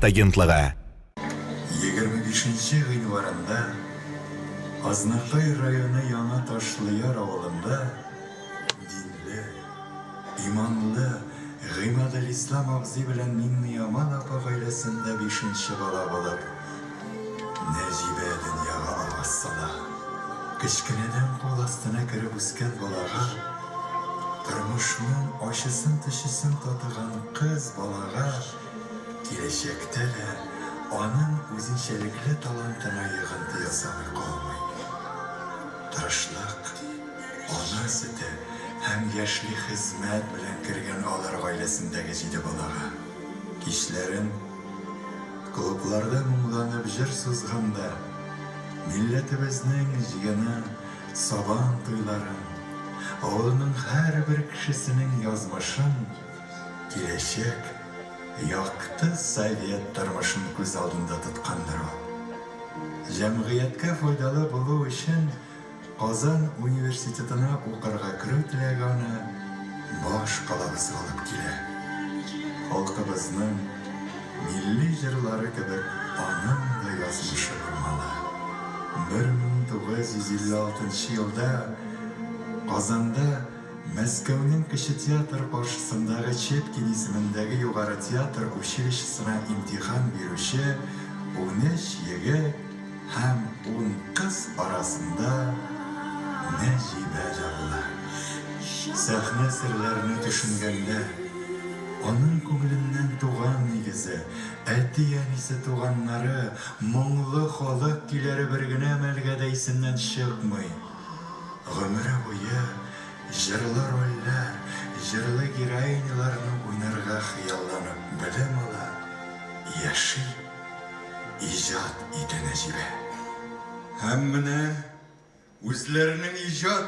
агентлыгы. 25 гыйнварында Азнакай районы Яңа Ташлыяр авылында динле, иманлы Гыймадел-Ислам абзый белән Миңнияман апа гаиләсендә 5-нче бала булып Нәҗибә дөньяга аваз сала. Кечкенәдән кул астына кереп үскән балага, тормышның ачысын-төшесен татыган кыз балага киләчәктә дә аның үзенчәлекле талантына йогынты ясамый калмый. Тырышлык, ана сөте һәм яшьли хезмәт белән кергән алар гаиләсендәге 7 балага. Кичләрен клубларда моңланып җыр сузганда, милләтебезнең җыгыны, сабан туйларын, авылның һәрбер кешесенең язмышын, киләчәк, якты совет тормышын күз алдында тоткандыр ул. Җәмгыятькә файдалы булу өчен Казан университетына укырга керү теләгәне баш калабызга алып килә. Халкыбызның милли җырлары кебек аның да язмышы булмалы. 1956 елда Казанда Мәскәүнең Кече театр каршысындагы Чепкин исемендәге югары театр училищесына имтихан бирүче 13 егет һәм 10 кыз арасында Нәҗибә дә була. Сәхнә серләрне төшенгәндә, аның күңеленнән туган нигезе, әти-әнисе туганнары, моңлы халык көйләре бер генә мәлгә дә исеннән чыкмый. Гомере буе җырлы рольләр, җырлы героиняларны уйнарга хыялланып белем ала, яши, иҗат итә Нәҗибә. Һәм менә үзләренең иҗат